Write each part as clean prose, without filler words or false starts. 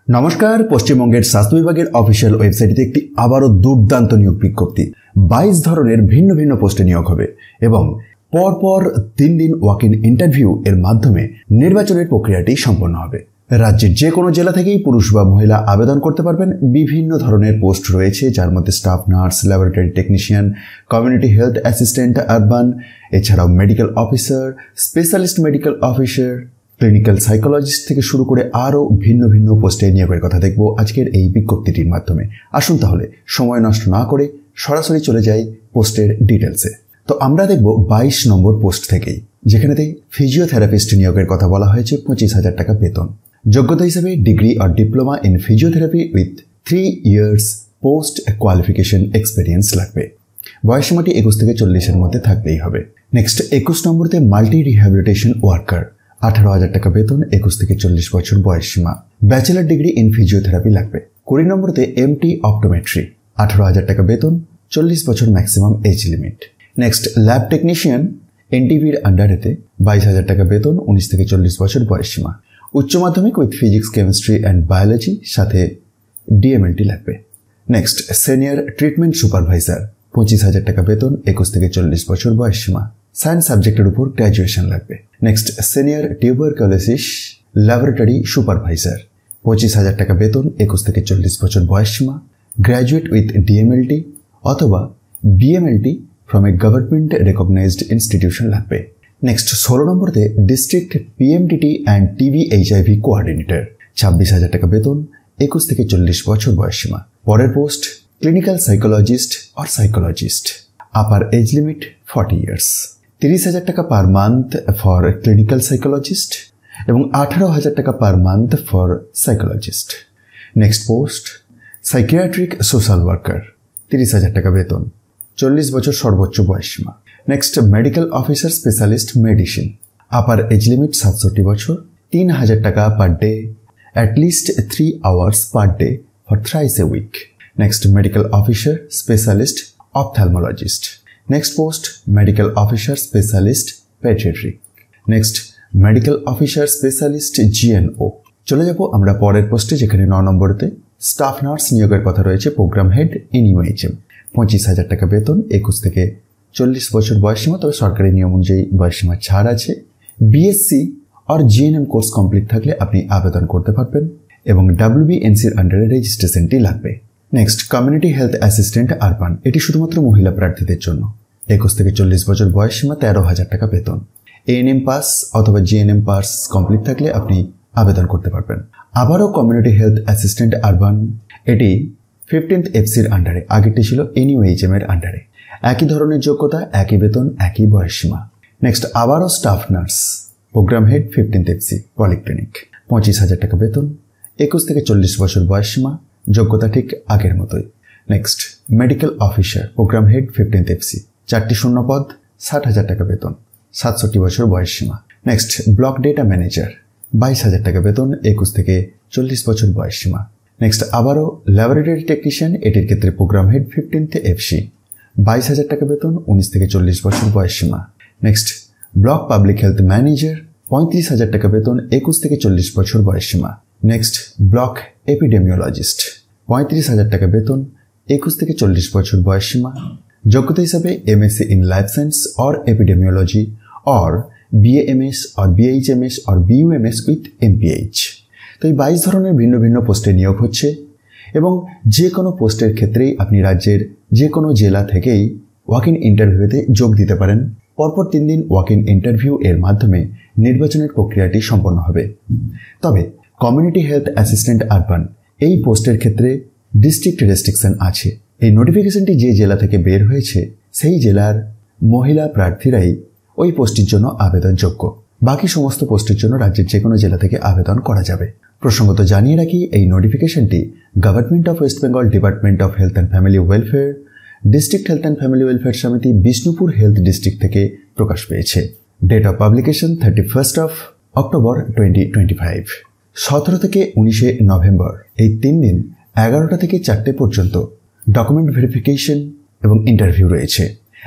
নমস্কার। পশ্চিমবঙ্গের স্বাস্থ্য বিভাগের অফিসিয়াল ওয়েবসাইটে একটি আবারও দুর্দান্ত নিয়োগ বিজ্ঞপ্তি। 22 ধরনের ভিন্ন ভিন্ন পোস্টে নিয়োগ হবে এবং পরপর 3 দিন ওয়াক ইন ইন্টারভিউ এর মাধ্যমে নির্বাচনের প্রক্রিয়াটি সম্পন্ন হবে। রাজ্যের যে কোনো জেলা থেকেই পুরুষ বা মহিলা আবেদন করতে পারবেন। বিভিন্ন ধরনের পোস্ট রয়েছে, যার মধ্যে staff nurse, laboratory technician, community health assistant urban, এছাড়াও medical officer, specialist medical officer, clinical psychologist থেকে শুরু করে আরও ভিন্ন ভিন্ন পোস্টে নিয়োগের কথা দেখব আজকের এই বিজ্ঞপ্তিটির মাধ্যমে। আসুন তাহলে সময় নষ্ট না করে সরাসরি চলে যাই পোস্টের ডিটেলসে। তো আমরা দেখব 22 নম্বর পোস্ট থেকেই, যেখানেতে ফিজিওথেরাপিস্ট নিয়োগের কথা বলা হয়েছে। 25,000 টাকা বেতন। যোগ্যতা হিসেবে ডিগ্রি আর diploma in physiotherapy with 3 years post qualification experience লাগবে। বয়সসীমাটি 21 থেকে 40-এর মধ্যে থাকলেই হবে। নেক্সট 21 নম্বরতে মাল্টি রিহ্যাবিলিটেশন ওয়ার্কার, 18,000 টাকা বেতন, 21 থেকে 40 বছর বয়সসীমা। ব্যাচেলার ডিগ্রি ইন ফিজিওথেরাপি লাগবে। 20 নম্বরতে এমটি অপটোমেট্রি, 18,000 টাকা বেতন, 40 বছর maximum age limit. Next lab technician এনটিভির আন্ডারেতে 22,000 টাকা বেতন, 19 থেকে 40 বছর বয়সসীমা। উচ্চ মাধ্যমিক with physics, chemistry and biology, সাথে ডিএমএলটি লাগবে। নেক্সট সিনিয়র ট্রিটমেন্ট সুপারভাইজার, 25,000 টাকা বেতন, 21 থেকে 40 বছর বয়সসীমা। সায়েন্স সাবজেক্টের উপর গ্র্যাজুয়েশন লাগবে। Next senior tuberculosis laboratory supervisor, 25,000 টাকা বেতন, 21 থেকে 40 বছর বয়সসীমা। গ্র্যাজুয়েট উইথ ডিএমএলটি অথবা BMLT from a government recognised institution লাগবে। নেক্সট 16 নম্বরতে district PMDT and TB HIV coordinator, 26,000 টাকা বেতন, 21 থেকে 40 বছর বয়সসীমা। পরের post clinical psychologist or psychologist, upper age limit 40 years, 30,000 টাকা per month for clinical psychologist এবং 18,000 টাকা per month for psychologist. Next post psychiatric social worker, 30,000 টাকা বেতন, 40 বছর সর্বোচ্চ বয়সসীমা। Next medical officer specialist medicine, upper age limit 67 বছর, 3,000 টাকা per day, at least 3 hours per day for thrice a week. Next medical officer specialist ophthalmologist. Next post medical officer specialist paediatry. Next medical officer specialist GNO. চলে যাব আমরা পরের পোস্টে, যেখানে 9 নম্বরতে staff nurse নিয়োগের কথা রয়েছে। প্রোগ্রাম হেড এনইউএইচএম, 25,000 টাকা বেতন, 21 থেকে 40 বছর বয়সসীমা, তবে সরকারি নিয়ম অনুযায়ী বয়সসীমা ছাড় আছে। বিএসসি আর জিএনএম কোর্স কমপ্লিট থাকলে আপনি আবেদন করতে পারবেন এবং ডাব্লিউবিএনসির আন্ডারে রেজিস্ট্রেশনটি লাগবে। Next community health assistant urban, এটি শুধুমাত্র মহিলা প্রার্থীদের জন্য। 21 থেকে 40 বছর বয়সসীমা, 13,000 টাকা বেতন। এএনএম পাস অথবা জিএনএম পাস কমপ্লিট থাকলে আপনি আবেদন করতে পারবেন। আবারও কমিউনিটি হেলথ অ্যাসিস্ট্যান্ট আরবান, এটি 15th এফসির আন্ডারে, আগেরটি ছিল এনইউএইচএম এর আন্ডারে। একই ধরনের যোগ্যতা, একই বেতন, একই বয়সসীমা। নেক্সট আবারও staff nurse, program head 15th FC polyclinic, 25,000 টাকা বেতন, 21 থেকে 40 বছর বয়সসীমা। যোগ্যতা ঠিক আগের মতোই। Next medical officer, programme head 15th FC, 4টি শূন্য পদ, 60,000 টাকা বেতন, 67 বছর বয়সসীমা। নেক্সট ব্লক ডেটা ম্যানেজার, 22,000 টাকা বেতন, 21 থেকে 40 বছর বয়সসীমা। নেক্সট আবারও ল্যাবরেটরি টেকনিশিয়ান, এটির ক্ষেত্রে প্রোগ্রাম হেড 15th এফসি, 22,000 টাকা বেতন, 19 থেকে 40 বছর বয়সসীমা। Next block public health manager, 35,000 টাকা বেতন, 21 থেকে 40 বছর বয়সসীমা। নেক্সট ব্লক এপিডেমিওলজিস্ট, 35,000 টাকা বেতন, 21 থেকে 40 বছর বয়সসীমা। যোগ্যতা হিসাবে MSc in life science or epidemiology or BAMS or BHMS or BUMS with MPH. তো এই 22 ধরনের ভিন্ন ভিন্ন পোস্টে নিয়োগ হচ্ছে এবং যে কোনো পোস্টের ক্ষেত্রেই আপনি রাজ্যের যে কোনো জেলা থেকেই ওয়াক ইন ইন্টারভিউতে যোগ দিতে পারেন। পরপর 3 দিন ওয়াক ইন ইন্টারভিউ এর মাধ্যমে নির্বাচনের প্রক্রিয়াটি সম্পন্ন হবে। তবে কমিউনিটি হেলথ অ্যাসিস্ট্যান্ট আরবান, এই পোস্টের ক্ষেত্রে ডিস্ট্রিক্ট রেস্ট্রিকশন আছে। এই নোটিফিকেশনটি যে জেলা থেকে বের হয়েছে সেই জেলার মহিলা প্রার্থীরাই ওই পোস্টের জন্য আবেদনযোগ্য। বাকি সমস্ত পোস্টের জন্য রাজ্যের যে কোনো জেলা থেকে আবেদন করা যাবে। প্রসঙ্গত জানিয়ে রাখি, এই নোটিফিকেশনটি government of West Bengal department of health and family welfare, district health and family welfare সমিতি, বিষ্ণুপুর হেলথ ডিস্ট্রিক্ট থেকে প্রকাশ পেয়েছে। Date of publication 31st October 2025। 17 থেকে 19 নভেম্বর এই 3 দিন 11টা থেকে 4টে পর্যন্ত ডকুমেন্ট ভেরিফিকেশন এবং ইন্টারভিউ রয়েছে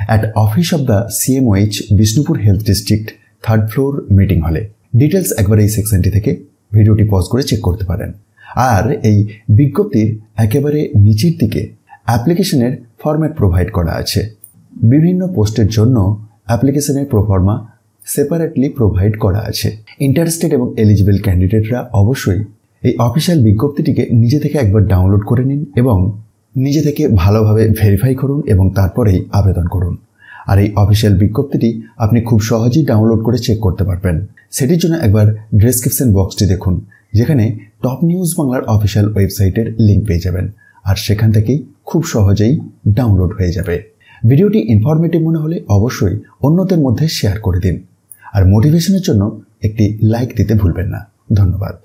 at office of the CMOH, Bishnupur health district, 3rd floor, meeting হলে। ডিটেলস একবার এই সেকশনটি থেকে ভিডিওটি পজ করে চেক করতে পারেন। আর এই বিজ্ঞপ্তির একেবারে নিচের দিকে অ্যাপ্লিকেশনের ফরম্যাট প্রোভাইড করা আছে। বিভিন্ন পোস্টের জন্য অ্যাপ্লিকেশনের প্রোফর্মা সেপারেটলি প্রোভাইড করা আছে। ইন্টারেস্টেড এবং এলিজিবল ক্যান্ডিডেটরা অবশ্যই এই অফিসিয়াল বিজ্ঞপ্তিটিকে নিজে থেকে একবার ডাউনলোড করে নিন এবং নিজে থেকে ভালোভাবে ভেরিফাই করুন এবং তারপরেই আবেদন করুন। আর এই অফিসিয়াল বিজ্ঞপ্তিটি আপনি খুব সহজেই ডাউনলোড করে চেক করতে পারবেন। সেটির জন্য একবার ডেসক্রিপশন বক্সটি দেখুন, যেখানে টপ নিউজ বাংলার অফিসিয়াল ওয়েবসাইটের লিঙ্ক পেয়ে যাবেন, আর সেখান থেকেই খুব সহজেই ডাউনলোড হয়ে যাবে। ভিডিওটি ইনফরমেটিভ মনে হলে অবশ্যই অন্যদের মধ্যে শেয়ার করে দিন, আর মোটিভেশনের জন্য একটি লাইক দিতে ভুলবেন না। ধন্যবাদ।